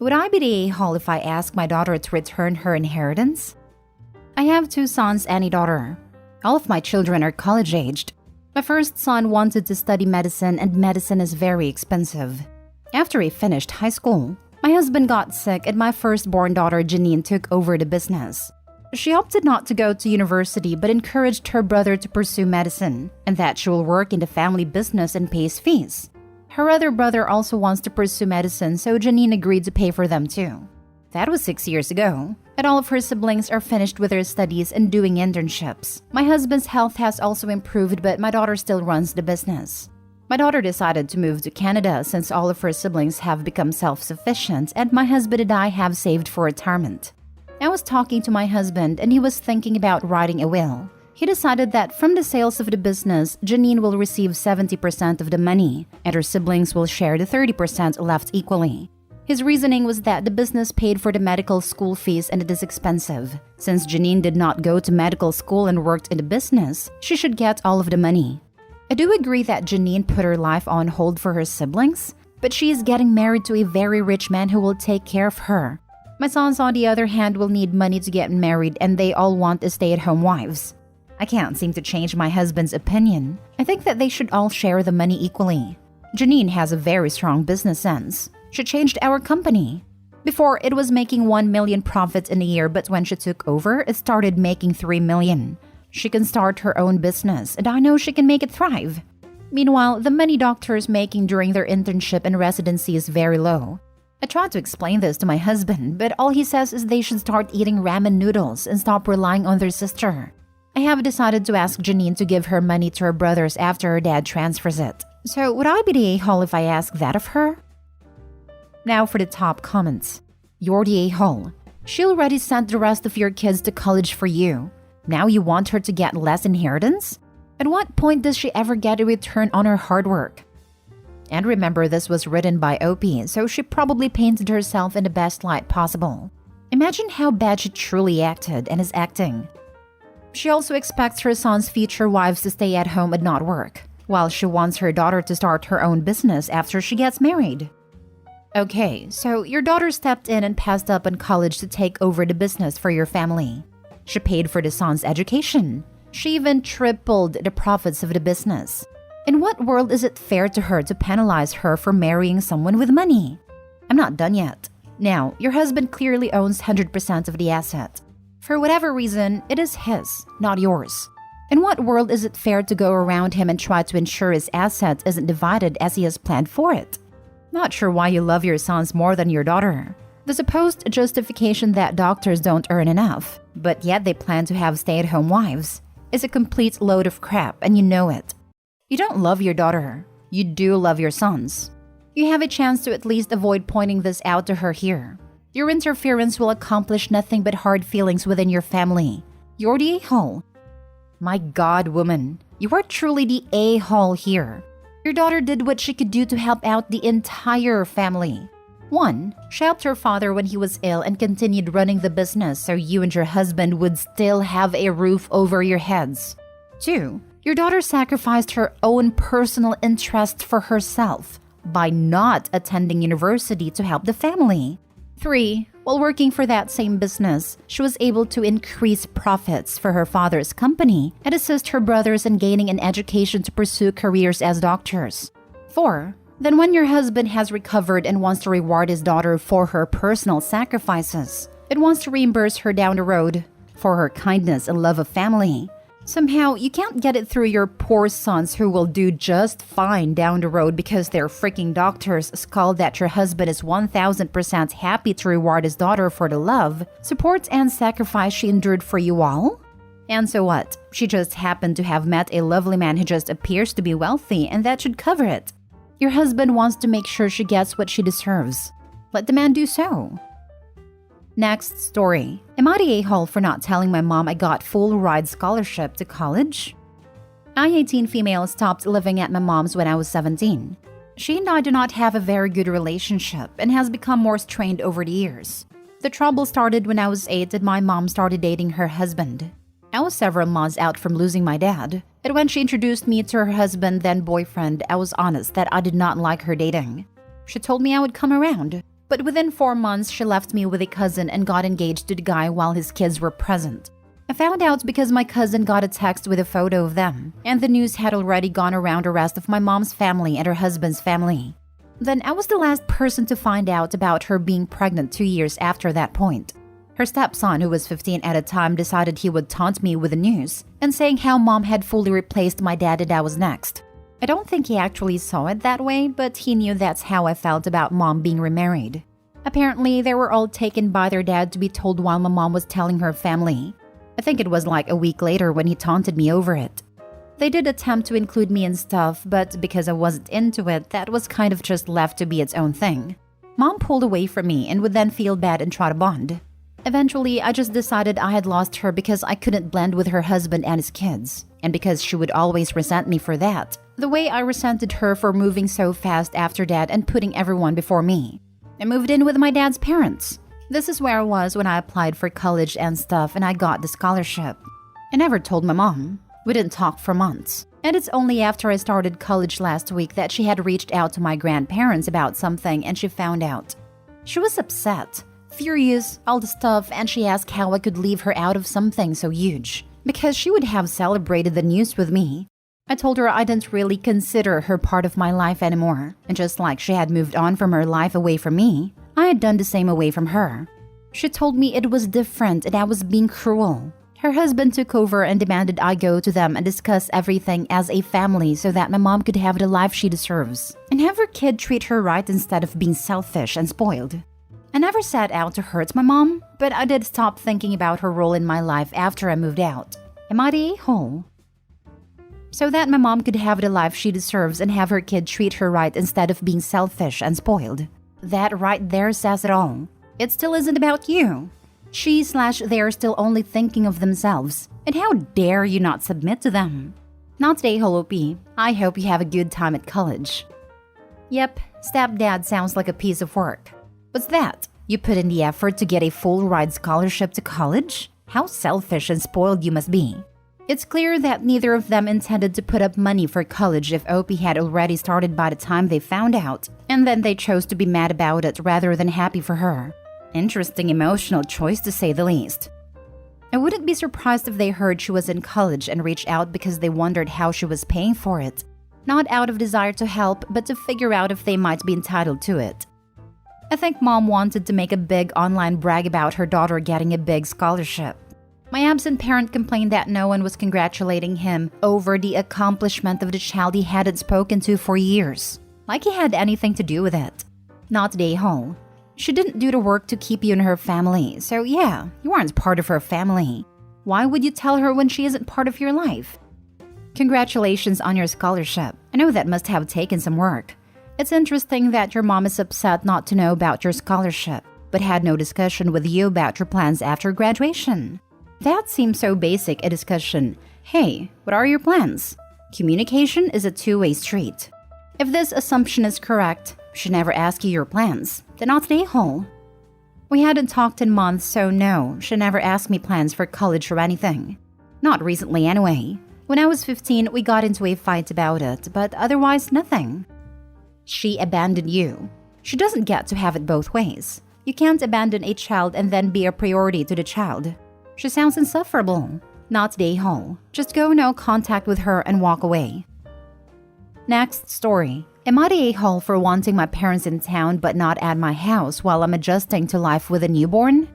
Would I be the a-hole if I asked my daughter to return her inheritance? I have 2 sons and a daughter. All of my children are college-aged. My first son wanted to study medicine, and medicine is very expensive. After he finished high school, my husband got sick and my firstborn daughter Janine took over the business. She opted not to go to university but encouraged her brother to pursue medicine and that she will work in the family business and pays fees. Her other brother also wants to pursue medicine, so Janine agreed to pay for them too. That was 6 years ago, and all of her siblings are finished with their studies and doing internships. My husband's health has also improved, but my daughter still runs the business. My daughter decided to move to Canada since all of her siblings have become self-sufficient and my husband and I have saved for retirement. I was talking to my husband and he was thinking about writing a will. He decided that from the sales of the business, Janine will receive 70% of the money and her siblings will share the 30% left equally. His reasoning was that the business paid for the medical school fees and it is expensive. Since Janine did not go to medical school and worked in the business, she should get all of the money. I do agree that Janine put her life on hold for her siblings, but she is getting married to a very rich man who will take care of her. My sons, on the other hand, will need money to get married and they all want stay-at-home wives. I can't seem to change my husband's opinion. I think that they should all share the money equally. Janine has a very strong business sense. She changed our company. Before, it was making 1 million profits in a year, but when she took over, it started making 3 million. She can start her own business, and I know she can make it thrive. Meanwhile, the money doctors making during their internship and residency is very low. I tried to explain this to my husband, but all he says is they should start eating ramen noodles and stop relying on their sister. I have decided to ask Janine to give her money to her brothers after her dad transfers it. So would I be the a-hole if I ask that of her? Now for the top comments. You're the a-hole. She already sent the rest of your kids to college for you. Now you want her to get less inheritance? At what point does she ever get a return on her hard work? And remember, this was written by OP, so she probably painted herself in the best light possible. Imagine how bad she truly acted and is acting. She also expects her son's future wives to stay at home and not work, while she wants her daughter to start her own business after she gets married. Okay, so your daughter stepped in and passed up on college to take over the business for your family. She paid for the son's education. She even tripled the profits of the business. In what world is it fair to her to penalize her for marrying someone with money? I'm not done yet. Now, your husband clearly owns 100% of the asset. For whatever reason, it is his, not yours. In what world is it fair to go around him and try to ensure his asset isn't divided as he has planned for it? Not sure why you love your sons more than your daughter. The supposed justification that doctors don't earn enough, but yet they plan to have stay-at-home wives, is a complete load of crap and you know it. You don't love your daughter. You do love your sons. You have a chance to at least avoid pointing this out to her here. Your interference will accomplish nothing but hard feelings within your family. You're the a-hole. My God, woman, you are truly the a-hole here. Your daughter did what she could do to help out the entire family. 1. She helped her father when he was ill and continued running the business so you and your husband would still have a roof over your heads. 2. Your daughter sacrificed her own personal interests for herself by not attending university to help the family. 3. While working for that same business, she was able to increase profits for her father's company and assist her brothers in gaining an education to pursue careers as doctors. 4. Then when your husband has recovered and wants to reward his daughter for her personal sacrifices, and wants to reimburse her down the road for her kindness and love of family, somehow you can't get it through your poor sons who will do just fine down the road because their freaking doctors scold that your husband is 1000% happy to reward his daughter for the love, support, and sacrifice she endured for you all? And so what? She just happened to have met a lovely man who just appears to be wealthy and that should cover it. Your husband wants to make sure she gets what she deserves. Let the man do so. Next story. Am I the a-hole for not telling my mom I got full ride scholarship to college? I, 18 female, stopped living at my mom's when I was 17. She and I do not have a very good relationship and has become more strained over the years. The trouble started when I was 8 and my mom started dating her husband. I was several months out from losing my dad, and when she introduced me to her husband, then boyfriend, I was honest that I did not like her dating. She told me I would come around, But within 4 months, she left me with a cousin and got engaged to the guy while his kids were present. I found out because my cousin got a text with a photo of them, and the news had already gone around the rest of my mom's family and her husband's family. Then I was the last person to find out about her being pregnant 2 years after that point. Her stepson, who was 15 at the time, decided he would taunt me with the news and saying how mom had fully replaced my dad and I was next. I don't think he actually saw it that way, but he knew that's how I felt about mom being remarried. Apparently, they were all taken by their dad to be told while my mom was telling her family. I think it was like a week later when he taunted me over it. They did attempt to include me in stuff, but because I wasn't into it, that was kind of just left to be its own thing. Mom pulled away from me and would then feel bad and try to bond. Eventually, I just decided I had lost her because I couldn't blend with her husband and his kids, and because she would always resent me for that, the way I resented her for moving so fast after dad and putting everyone before me. I moved in with my dad's parents. This is where I was when I applied for college and stuff and I got the scholarship. I never told my mom. We didn't talk for months. And it's only after I started college last week that she had reached out to my grandparents about something and she found out. She was upset, furious, all the stuff, and she asked how I could leave her out of something so huge, because she would have celebrated the news with me. I told her I didn't really consider her part of my life anymore, and just like she had moved on from her life away from me, I had done the same away from her. She told me it was different and I was being cruel. Her husband took over and demanded I go to them and discuss everything as a family so that my mom could have the life she deserves, and have her kid treat her right instead of being selfish and spoiled. I never set out to hurt my mom, but I did stop thinking about her role in my life after I moved out. Am I the a-hole? So that my mom could have the life she deserves and have her kid treat her right instead of being selfish and spoiled. That right there says it all. It still isn't about you. They are still only thinking of themselves. And how dare you not submit to them? Not today, Holopi. I hope you have a good time at college. Yep, stepdad sounds like a piece of work. What's that? You put in the effort to get a full ride scholarship to college? How selfish and spoiled you must be. It's clear that neither of them intended to put up money for college if Opie had already started by the time they found out, and then they chose to be mad about it rather than happy for her. Interesting emotional choice to say the least. I wouldn't be surprised if they heard she was in college and reached out because they wondered how she was paying for it. Not out of desire to help, but to figure out if they might be entitled to it. I think mom wanted to make a big online brag about her daughter getting a big scholarship. My absent parent complained that no one was congratulating him over the accomplishment of the child he hadn't spoken to for years. Like he had anything to do with it. Not the a-hole. She didn't do the work to keep you in her family, so yeah, you aren't part of her family. Why would you tell her when she isn't part of your life? Congratulations on your scholarship. I know that must have taken some work. It's interesting that your mom is upset not to know about your scholarship, but had no discussion with you about your plans after graduation. That seems so basic a discussion. Hey, what are your plans? Communication is a two-way street. If this assumption is correct, she never asked you your plans. Then not the a-hole. We hadn't talked in months, so no, she never asked me plans for college or anything. Not recently anyway. When I was 15, we got into a fight about it, but otherwise nothing. She abandoned you. She doesn't get to have it both ways. You can't abandon a child and then be a priority to the child. She sounds insufferable. Not the a-hole. Just go no contact with her and walk away. Next story. Am I the a-hole for wanting my parents in town but not at my house while I'm adjusting to life with a newborn?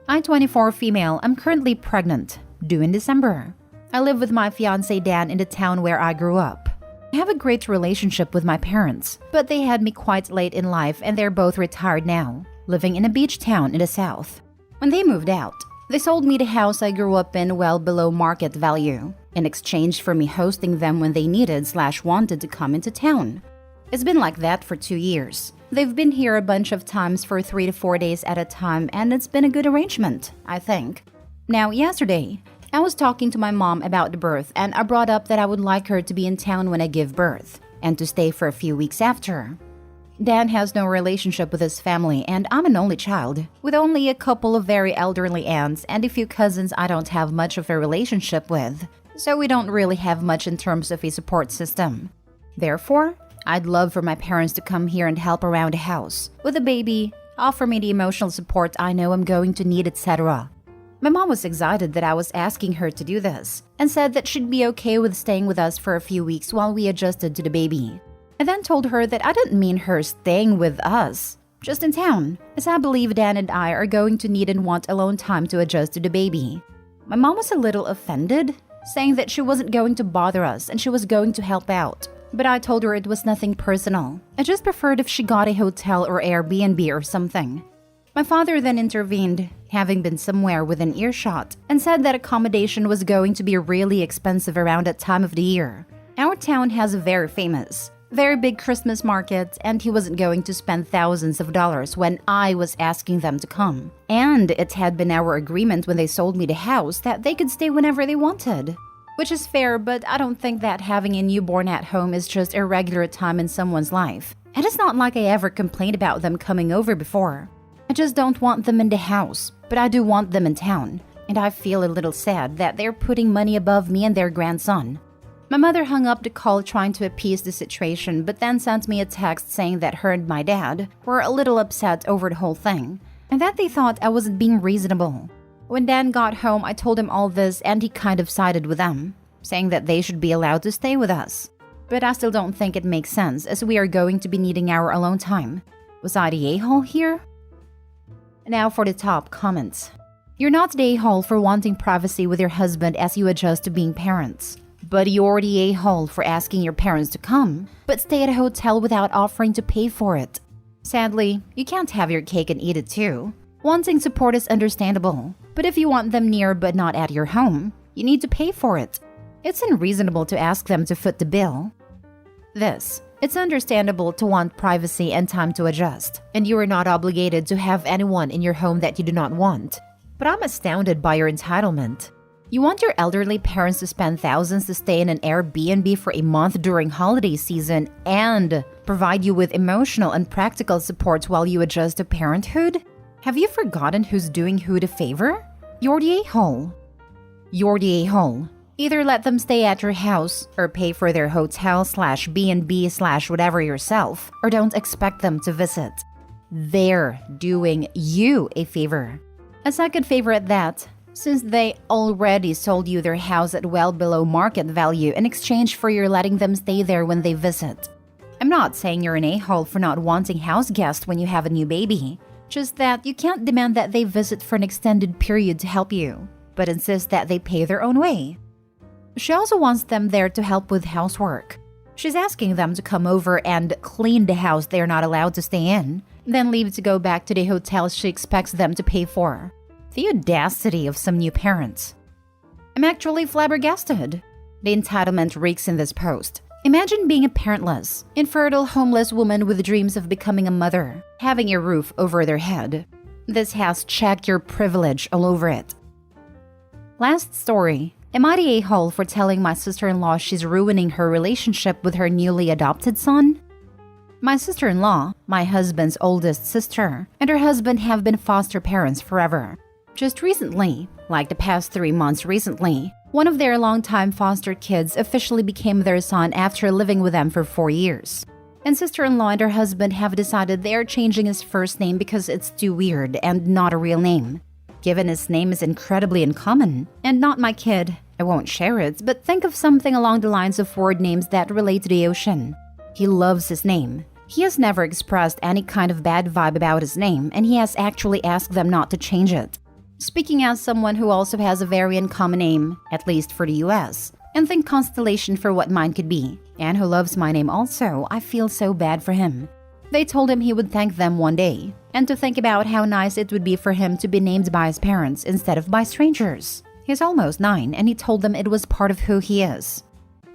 I'm 24 female. I'm currently pregnant. Due in December. I live with my fiancé Dan in the town where I grew up. I have a great relationship with my parents, but they had me quite late in life and they're both retired now, living in a beach town in the south. When they moved out, they sold me the house I grew up in well below market value, in exchange for me hosting them when they needed/wanted to come into town. It's been like that for 2 years. They've been here a bunch of times for 3 to 4 days at a time, and it's been a good arrangement, I think. Now, yesterday, I was talking to my mom about the birth, and I brought up that I would like her to be in town when I give birth, and to stay for a few weeks after. Dan has no relationship with his family, and I'm an only child, with only a couple of very elderly aunts and a few cousins I don't have much of a relationship with, so we don't really have much in terms of a support system. Therefore, I'd love for my parents to come here and help around the house with the baby, offer me the emotional support I know I'm going to need, etc. My mom was excited that I was asking her to do this and said that she'd be okay with staying with us for a few weeks while we adjusted to the baby. I then told her that I didn't mean her staying with us, just in town, as I believe Dan and I are going to need and want alone time to adjust to the baby. My mom was a little offended, saying that she wasn't going to bother us and she was going to help out. But I told her it was nothing personal. I just preferred if she got a hotel or Airbnb or something. My father then intervened, having been somewhere within earshot, and said that accommodation was going to be really expensive around that time of the year. Our town has a very big Christmas market, and he wasn't going to spend thousands of dollars when I was asking them to come. And it had been our agreement when they sold me the house that they could stay whenever they wanted. Which is fair, but I don't think that having a newborn at home is just a regular time in someone's life. And it's not like I ever complained about them coming over before. I just don't want them in the house, but I do want them in town. And I feel a little sad that they're putting money above me and their grandson. My mother hung up the call trying to appease the situation, but then sent me a text saying that her and my dad were a little upset over the whole thing, and that they thought I wasn't being reasonable. When Dan got home, I told him all this and he kind of sided with them, saying that they should be allowed to stay with us. But I still don't think it makes sense as we are going to be needing our alone time. Was I the a-hole here? Now for the top comments. You're not the a-hole for wanting privacy with your husband as you adjust to being parents. But you're the a-hole for asking your parents to come, but stay at a hotel without offering to pay for it. Sadly, you can't have your cake and eat it too. Wanting support is understandable, but if you want them near but not at your home, you need to pay for it. It's unreasonable to ask them to foot the bill. It's understandable to want privacy and time to adjust, and you are not obligated to have anyone in your home that you do not want. But I'm astounded by your entitlement. You want your elderly parents to spend thousands to stay in an Airbnb for a month during holiday season and provide you with emotional and practical support while you adjust to parenthood? Have you forgotten who's doing who the favor? You're the a-hole. You're the a-hole. Either let them stay at your house or pay for their hotel/B&B/whatever yourself, or don't expect them to visit. They're doing you a favor. A second favor at that, since they already sold you their house at well below market value in exchange for your letting them stay there when they visit. I'm not saying you're an a-hole for not wanting house guests when you have a new baby, just that you can't demand that they visit for an extended period to help you, but insist that they pay their own way. She also wants them there to help with housework. She's asking them to come over and clean the house they're not allowed to stay in, then leave to go back to the hotel she expects them to pay for. The audacity of some new parents. I'm actually flabbergasted. The entitlement reeks in this post. Imagine being a parentless, infertile, homeless woman with dreams of becoming a mother, having a roof over their head. This has check your privilege all over it. Last story. Am I the a-hole for telling my sister-in-law she's ruining her relationship with her newly adopted son? My sister-in-law, my husband's oldest sister, and her husband have been foster parents forever. Just recently, like the past 3 months recently, one of their longtime foster kids officially became their son after living with them for 4 years. And sister-in-law and her husband have decided they are changing his first name because it's too weird and not a real name. Given his name is incredibly uncommon, and not my kid, I won't share it, but think of something along the lines of word names that relate to the ocean. He loves his name. He has never expressed any kind of bad vibe about his name, and he has actually asked them not to change it. Speaking as someone who also has a very uncommon name, at least for the US, and think constellation for what mine could be, and who loves my name also, I feel so bad for him. They told him he would thank them one day, and to think about how nice it would be for him to be named by his parents instead of by strangers. He's almost 9, and he told them it was part of who he is.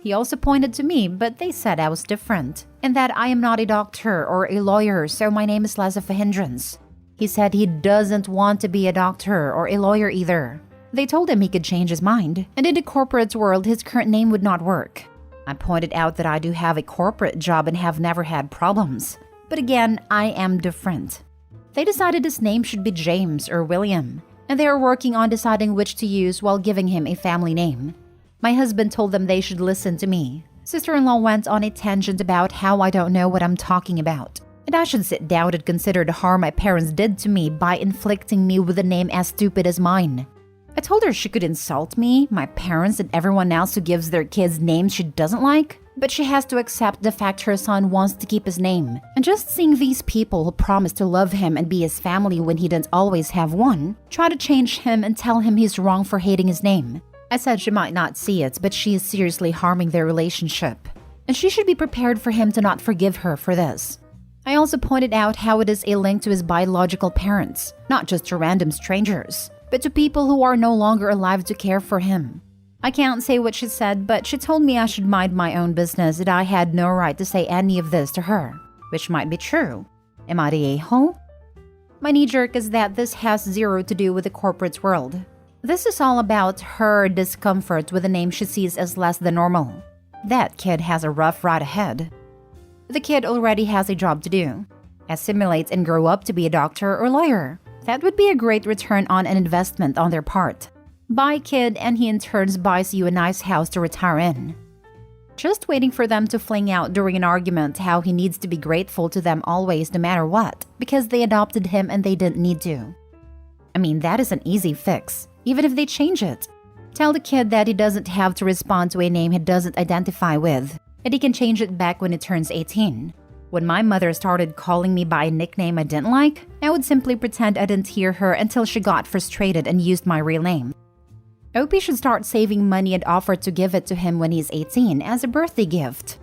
He also pointed to me, but they said I was different, and that I am not a doctor or a lawyer, so my name is less of a hindrance. He said he doesn't want to be a doctor or a lawyer either. They told him he could change his mind, and in the corporate world his current name would not work. I pointed out that I do have a corporate job and have never had problems. But again, I am different. They decided his name should be James or William, and they are working on deciding which to use while giving him a family name. My husband told them they should listen to me, Sister-in-law went on a tangent about how I don't know what I'm talking about, and I should sit down and consider the harm my parents did to me by inflicting me with a name as stupid as mine. I told her she could insult me, my parents, and everyone else who gives their kids names she doesn't like, but she has to accept the fact her son wants to keep his name. And just seeing these people who promise to love him and be his family when he didn't always have one, try to change him and tell him he's wrong for hating his name. I said she might not see it, but she is seriously harming their relationship. And she should be prepared for him to not forgive her for this. I also pointed out how it is a link to his biological parents, not just to random strangers, but to people who are no longer alive to care for him. I can't say what she said, but she told me I should mind my own business, that I had no right to say any of this to her, which might be true. Am I the a-hole? My knee-jerk is that this has zero to do with the corporate world. This is all about her discomfort with a name she sees as less than normal. That kid has a rough ride ahead. The kid already has a job to do. Assimilate and grow up to be a doctor or lawyer. That would be a great return on an investment on their part. Buy kid and he in turns buys you a nice house to retire in. Just waiting for them to fling out during an argument how he needs to be grateful to them always no matter what, because they adopted him and they didn't need to. I mean, that is an easy fix, even if they change it. Tell the kid that he doesn't have to respond to a name he doesn't identify with, and he can change it back when he turns 18. When my mother started calling me by a nickname I didn't like, I would simply pretend I didn't hear her until she got frustrated and used my real name. I hope he should start saving money and offer to give it to him when he's 18 as a birthday gift.